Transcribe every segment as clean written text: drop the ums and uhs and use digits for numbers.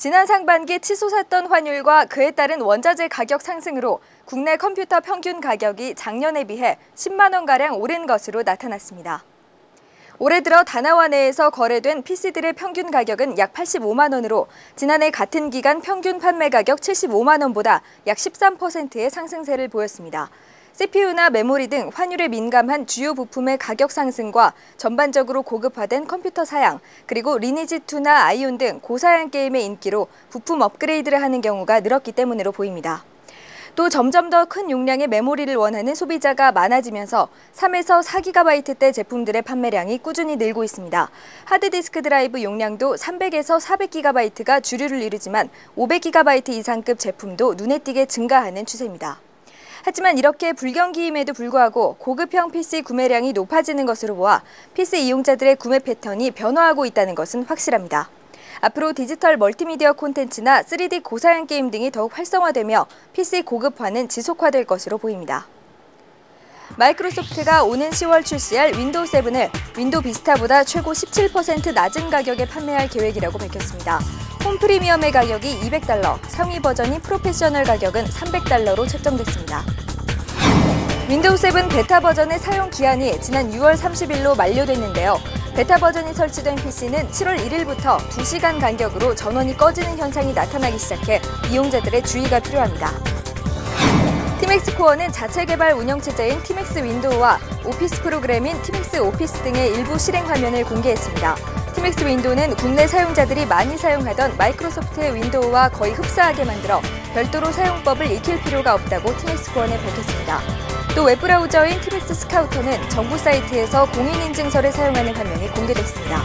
지난 상반기 치솟았던 환율과 그에 따른 원자재 가격 상승으로 국내 컴퓨터 평균 가격이 작년에 비해 10만 원가량 오른 것으로 나타났습니다. 올해 들어 다나와 내에서 거래된 PC들의 평균 가격은 약 85만 원으로 지난해 같은 기간 평균 판매 가격 75만 원보다 약 13%의 상승세를 보였습니다. CPU나 메모리 등 환율에 민감한 주요 부품의 가격 상승과 전반적으로 고급화된 컴퓨터 사양, 그리고 리니지2나 아이온 등 고사양 게임의 인기로 부품 업그레이드를 하는 경우가 늘었기 때문으로 보입니다. 또 점점 더 큰 용량의 메모리를 원하는 소비자가 많아지면서 3에서 4GB대 제품들의 판매량이 꾸준히 늘고 있습니다. 하드디스크 드라이브 용량도 300에서 400GB가 주류를 이루지만 500GB 이상급 제품도 눈에 띄게 증가하는 추세입니다. 하지만 이렇게 불경기임에도 불구하고 고급형 PC 구매량이 높아지는 것으로 보아 PC 이용자들의 구매 패턴이 변화하고 있다는 것은 확실합니다. 앞으로 디지털 멀티미디어 콘텐츠나 3D 고사양 게임 등이 더욱 활성화되며 PC 고급화는 지속화될 것으로 보입니다. 마이크로소프트가 오는 10월 출시할 윈도우 7을 윈도우 비스타보다 최고 17% 낮은 가격에 판매할 계획이라고 밝혔습니다. 홈 프리미엄의 가격이 $200, 상위 버전인 프로페셔널 가격은 $300로 책정됐습니다. 윈도우 7 베타 버전의 사용 기한이 지난 6월 30일로 만료됐는데요. 베타 버전이 설치된 PC는 7월 1일부터 2시간 간격으로 전원이 꺼지는 현상이 나타나기 시작해 이용자들의 주의가 필요합니다. 팀엑스 코어는 자체 개발 운영체제인 팀엑스 윈도우와 오피스 프로그램인 팀엑스 오피스 등의 일부 실행 화면을 공개했습니다. 팀엑스 윈도우는 국내 사용자들이 많이 사용하던 마이크로소프트의 윈도우와 거의 흡사하게 만들어 별도로 사용법을 익힐 필요가 없다고 팀엑스 코어는 밝혔습니다. 또 웹브라우저인 팀엑스 스카우터는 정부 사이트에서 공인인증서를 사용하는 화면이 공개됐습니다.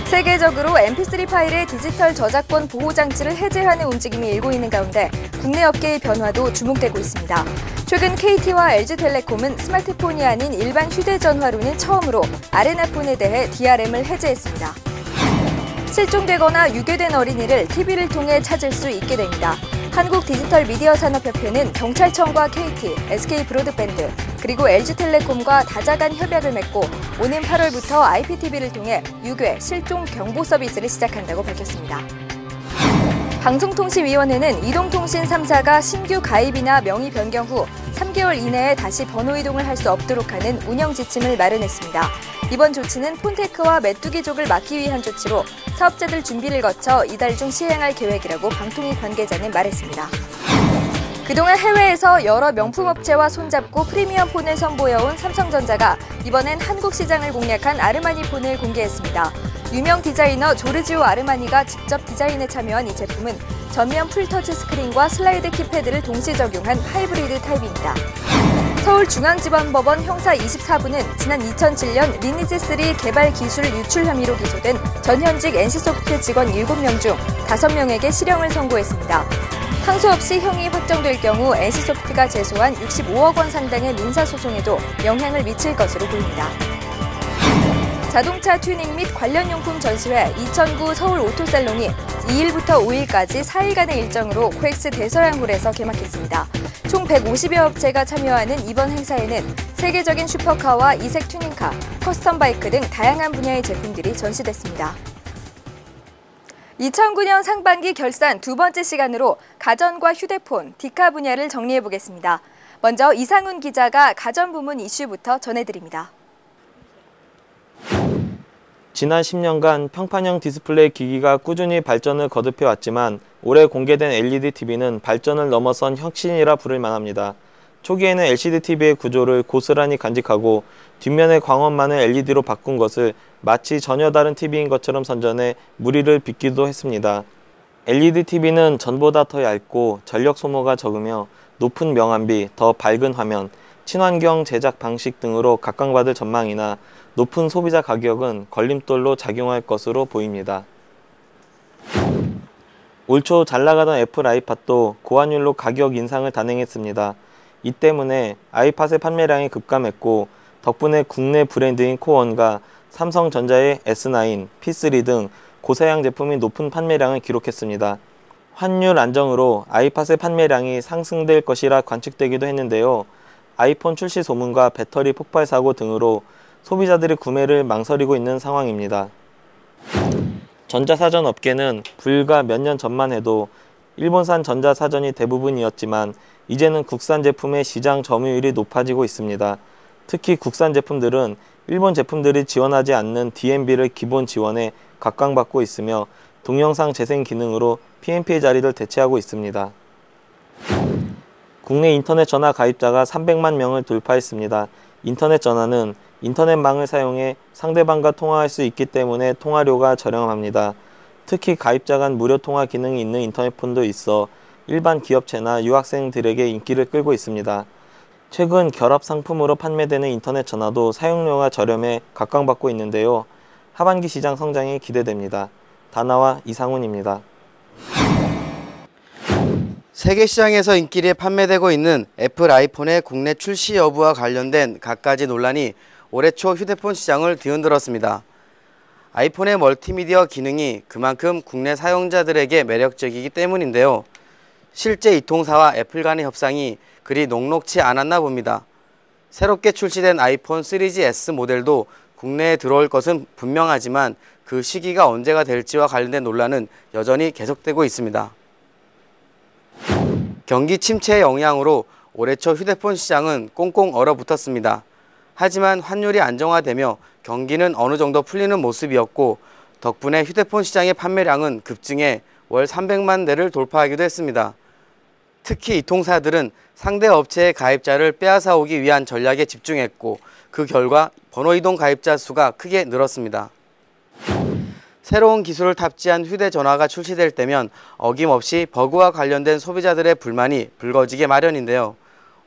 세계적으로 MP3 파일의 디지털 저작권 보호 장치를 해제하는 움직임이 일고 있는 가운데 국내 업계의 변화도 주목되고 있습니다. 최근 KT와 LG텔레콤은 스마트폰이 아닌 일반 휴대전화로는 처음으로 아레나폰에 대해 DRM을 해제했습니다. 실종되거나 유괴된 어린이를 TV를 통해 찾을 수 있게 됩니다. 한국디지털미디어산업협회는 경찰청과 KT, SK브로드밴드, 그리고 LG텔레콤과 다자간 협약을 맺고 오는 8월부터 IPTV를 통해 유괴, 실종 경보 서비스를 시작한다고 밝혔습니다. 방송통신위원회는 이동통신 3사가 신규 가입이나 명의 변경 후 3개월 이내에 다시 번호 이동을 할 수 없도록 하는 운영 지침을 마련했습니다. 이번 조치는 폰테크와 메뚜기족을 막기 위한 조치로 사업자들 준비를 거쳐 이달 중 시행할 계획이라고 방통위 관계자는 말했습니다. 그동안 해외에서 여러 명품업체와 손잡고 프리미엄 폰을 선보여온 삼성전자가 이번엔 한국 시장을 공략한 아르마니 폰을 공개했습니다. 유명 디자이너 조르지오 아르마니가 직접 디자인에 참여한 이 제품은 전면 풀터치 스크린과 슬라이드 키패드를 동시 적용한 하이브리드 타입입니다. 서울중앙지방법원 형사 24부는 지난 2007년 리니지3 개발 기술 유출 혐의로 기소된 전현직 NC소프트 직원 7명 중 5명에게 실형을 선고했습니다. 항소 없이 형이 확정될 경우 NC소프트가 제소한 65억 원 상당의 민사소송에도 영향을 미칠 것으로 보입니다. 자동차 튜닝 및 관련 용품 전시회 2009 서울 오토살롱이 2일부터 5일까지 4일간의 일정으로 코엑스 대서양홀에서 개막했습니다. 총 150여 업체가 참여하는 이번 행사에는 세계적인 슈퍼카와 이색 튜닝카, 커스텀 바이크 등 다양한 분야의 제품들이 전시됐습니다. 2009년 상반기 결산 두 번째 시간으로 가전과 휴대폰, 디카 분야를 정리해보겠습니다. 먼저 이상훈 기자가 가전 부문 이슈부터 전해드립니다. 지난 10년간 평판형 디스플레이 기기가 꾸준히 발전을 거듭해왔지만 올해 공개된 LED TV는 발전을 넘어선 혁신이라 부를 만합니다. 초기에는 LCD TV의 구조를 고스란히 간직하고 뒷면의 광원만을 LED로 바꾼 것을 마치 전혀 다른 TV인 것처럼 선전해 무리를 빚기도 했습니다. LED TV는 전보다 더 얇고 전력 소모가 적으며 높은 명암비, 더 밝은 화면, 친환경 제작 방식 등으로 각광받을 전망이나 높은 소비자 가격은 걸림돌로 작용할 것으로 보입니다. 올 초 잘나가던 애플 아이팟도 고환율로 가격 인상을 단행했습니다. 이 때문에 아이팟의 판매량이 급감했고 덕분에 국내 브랜드인 코원과 삼성전자의 S9, P3 등 고사양 제품이 높은 판매량을 기록했습니다. 환율 안정으로 아이팟의 판매량이 상승될 것이라 관측되기도 했는데요. 아이폰 출시 소문과 배터리 폭발 사고 등으로 소비자들이 구매를 망설이고 있는 상황입니다. 전자사전 업계는 불과 몇 년 전만 해도 일본산 전자사전이 대부분이었지만 이제는 국산 제품의 시장 점유율이 높아지고 있습니다. 특히 국산 제품들은 일본 제품들이 지원하지 않는 DMB를 기본 지원해 각광받고 있으며 동영상 재생 기능으로 PMP의 자리를 대체하고 있습니다. 국내 인터넷 전화 가입자가 300만 명을 돌파했습니다. 인터넷 전화는 인터넷망을 사용해 상대방과 통화할 수 있기 때문에 통화료가 저렴합니다. 특히 가입자 간 무료 통화 기능이 있는 인터넷폰도 있어 일반 기업체나 유학생들에게 인기를 끌고 있습니다. 최근 결합 상품으로 판매되는 인터넷 전화도 사용료가 저렴해 각광받고 있는데요. 하반기 시장 성장이 기대됩니다. 다나와 이상훈입니다. 세계 시장에서 인기리에 판매되고 있는 애플 아이폰의 국내 출시 여부와 관련된 갖가지 논란이 올해 초 휴대폰 시장을 뒤흔들었습니다. 아이폰의 멀티미디어 기능이 그만큼 국내 사용자들에게 매력적이기 때문인데요. 실제 이 통사와 애플 간의 협상이 그리 녹록치 않았나 봅니다. 새롭게 출시된 아이폰 3GS 모델도 국내에 들어올 것은 분명하지만 그 시기가 언제가 될지와 관련된 논란은 여전히 계속되고 있습니다. 경기 침체의 영향으로 올해 초 휴대폰 시장은 꽁꽁 얼어붙었습니다. 하지만 환율이 안정화되며 경기는 어느 정도 풀리는 모습이었고 덕분에 휴대폰 시장의 판매량은 급증해 월 300만 대를 돌파하기도 했습니다. 특히 이 통사들은 상대 업체의 가입자를 빼앗아오기 위한 전략에 집중했고 그 결과 번호이동 가입자 수가 크게 늘었습니다. 새로운 기술을 탑재한 휴대전화가 출시될 때면 어김없이 버그와 관련된 소비자들의 불만이 불거지게 마련인데요.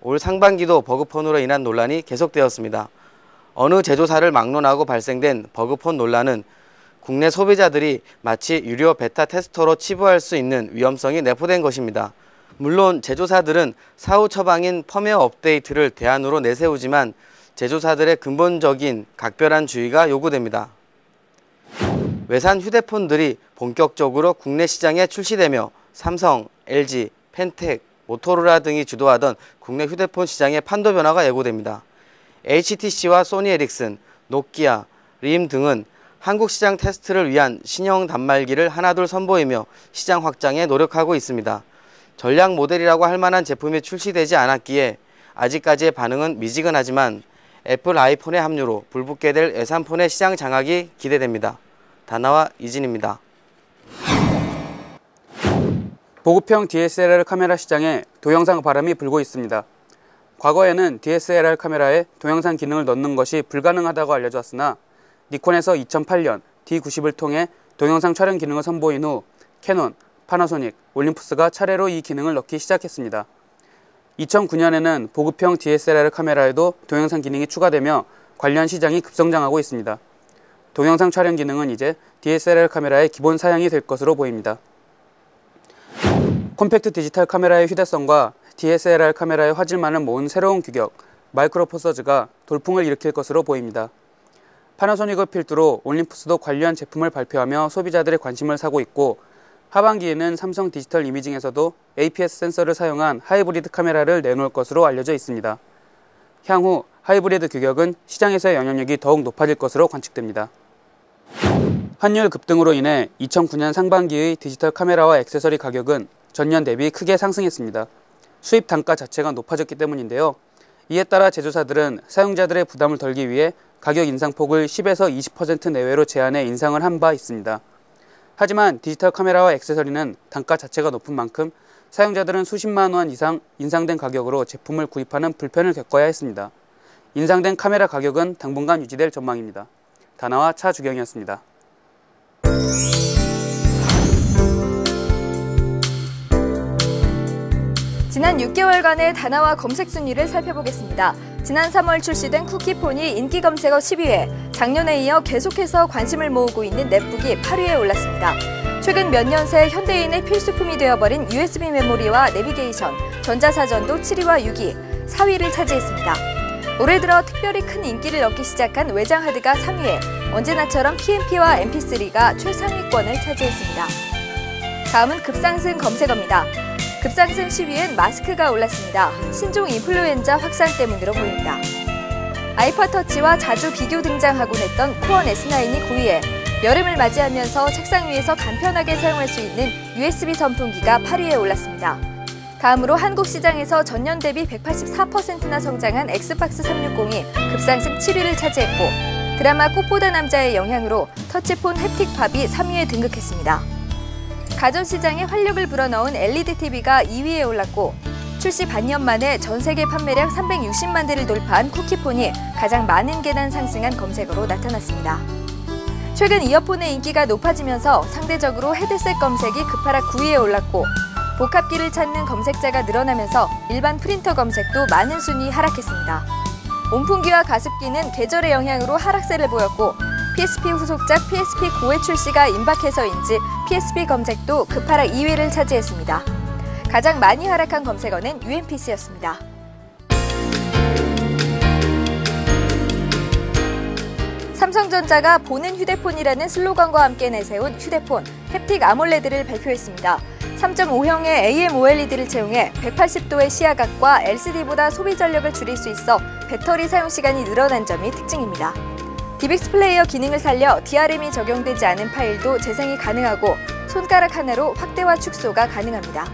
올 상반기도 버그폰으로 인한 논란이 계속되었습니다. 어느 제조사를 막론하고 발생된 버그폰 논란은 국내 소비자들이 마치 유료 베타 테스터로 치부할 수 있는 위험성이 내포된 것입니다. 물론 제조사들은 사후 처방인 펌웨어 업데이트를 대안으로 내세우지만 제조사들의 근본적인 각별한 주의가 요구됩니다. 외산 휴대폰들이 본격적으로 국내 시장에 출시되며 삼성, LG, 펜텍, 모토로라 등이 주도하던 국내 휴대폰 시장의 판도 변화가 예고됩니다. HTC와 소니 에릭슨, 노키아, 림 등은 한국 시장 테스트를 위한 신형 단말기를 하나둘 선보이며 시장 확장에 노력하고 있습니다. 전략 모델이라고 할 만한 제품이 출시되지 않았기에 아직까지의 반응은 미지근하지만 애플 아이폰의 합류로 불붙게 될 외산폰의 시장 장악이 기대됩니다. 다나와 이진입니다. 보급형 DSLR 카메라 시장에 동영상 바람이 불고 있습니다. 과거에는 DSLR 카메라에 동영상 기능을 넣는 것이 불가능하다고 알려져 왔으나 니콘에서 2008년 D90을 통해 동영상 촬영 기능을 선보인 후 캐논, 파나소닉, 올림푸스가 차례로 이 기능을 넣기 시작했습니다. 2009년에는 보급형 DSLR 카메라에도 동영상 기능이 추가되며 관련 시장이 급성장하고 있습니다. 동영상 촬영 기능은 이제 DSLR 카메라의 기본 사양이 될 것으로 보입니다. 콤팩트 디지털 카메라의 휴대성과 DSLR 카메라의 화질만을 모은 새로운 규격, 마이크로 포 서즈가 돌풍을 일으킬 것으로 보입니다. 파나소닉을 필두로 올림푸스도 관련 제품을 발표하며 소비자들의 관심을 사고 있고 하반기에는 삼성 디지털 이미징에서도 APS 센서를 사용한 하이브리드 카메라를 내놓을 것으로 알려져 있습니다. 향후 하이브리드 규격은 시장에서의 영향력이 더욱 높아질 것으로 관측됩니다. 환율 급등으로 인해 2009년 상반기의 디지털 카메라와 액세서리 가격은 전년 대비 크게 상승했습니다. 수입 단가 자체가 높아졌기 때문인데요. 이에 따라 제조사들은 사용자들의 부담을 덜기 위해 가격 인상폭을 10에서 20% 내외로 제한해 인상을 한 바 있습니다. 하지만 디지털 카메라와 액세서리는 단가 자체가 높은 만큼 사용자들은 수십만 원 이상 인상된 가격으로 제품을 구입하는 불편을 겪어야 했습니다. 인상된 카메라 가격은 당분간 유지될 전망입니다. 다나와 차주경이었습니다. 지난 6개월간의 다나와 검색 순위를 살펴보겠습니다. 지난 3월 출시된 쿠키폰이 인기 검색어 10위에 작년에 이어 계속해서 관심을 모으고 있는 넷북이 8위에 올랐습니다. 최근 몇 년 새 현대인의 필수품이 되어버린 USB 메모리와 내비게이션, 전자사전도 7위와 6위, 4위를 차지했습니다. 올해 들어 특별히 큰 인기를 얻기 시작한 외장 하드가 3위에 언제나처럼 PMP와 MP3가 최상위권을 차지했습니다. 다음은 급상승 검색어입니다. 급상승 10위엔 마스크가 올랐습니다. 신종 인플루엔자 확산 때문으로 보입니다. 아이팟 터치와 자주 비교 등장하곤 했던 코어 S9이 9위에 여름을 맞이하면서 책상 위에서 간편하게 사용할 수 있는 USB 선풍기가 8위에 올랐습니다. 다음으로 한국 시장에서 전년 대비 184%나 성장한 엑스박스 360이 급상승 7위를 차지했고, 드라마 꽃보다 남자의 영향으로 터치폰 햅틱팝이 3위에 등극했습니다. 가전시장에 활력을 불어넣은 LEDTV가 2위에 올랐고, 출시 반년 만에 전 세계 판매량 360만 대를 돌파한 쿠키폰이 가장 많은 계단 상승한 검색어로 나타났습니다. 최근 이어폰의 인기가 높아지면서 상대적으로 헤드셋 검색이 급하락 9위에 올랐고, 복합기를 찾는 검색자가 늘어나면서 일반 프린터 검색도 많은 순위 하락했습니다. 온풍기와 가습기는 계절의 영향으로 하락세를 보였고, PSP 후속작 PSP 고의 출시가 임박해서인지 PSP 검색도 급하락 2위를 차지했습니다. 가장 많이 하락한 검색어는 UMPC였습니다. 삼성전자가 보는 휴대폰이라는 슬로건과 함께 내세운 휴대폰 햅틱 아몰레드를 발표했습니다. 3.5형의 AMOLED를 채용해 180도의 시야각과 LCD보다 소비 전력을 줄일 수 있어 배터리 사용 시간이 늘어난 점이 특징입니다. DBX 플레이어 기능을 살려 DRM이 적용되지 않은 파일도 재생이 가능하고 손가락 하나로 확대와 축소가 가능합니다.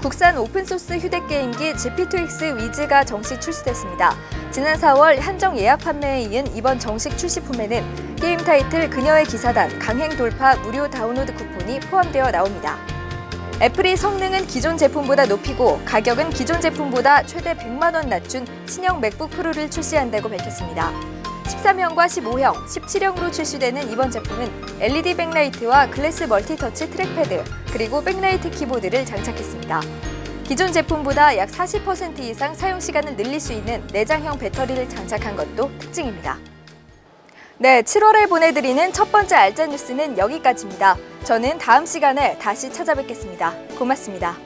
국산 오픈소스 휴대게임기 GP2X 위즈가 정식 출시됐습니다. 지난 4월 한정 예약 판매에 이은 이번 정식 출시품에는 게임 타이틀 그녀의 기사단 강행 돌파 무료 다운로드 쿠폰이 포함되어 나옵니다. 애플이 성능은 기존 제품보다 높이고 가격은 기존 제품보다 최대 100만 원 낮춘 신형 맥북 프로를 출시한다고 밝혔습니다. 13형과 15형, 17형으로 출시되는 이번 제품은 LED 백라이트와 글래스 멀티터치 트랙패드, 그리고 백라이트 키보드를 장착했습니다. 기존 제품보다 약 40% 이상 사용 시간을 늘릴 수 있는 내장형 배터리를 장착한 것도 특징입니다. 네, 7월에 보내드리는 첫 번째 알짜 뉴스는 여기까지입니다. 저는 다음 시간에 다시 찾아뵙겠습니다. 고맙습니다.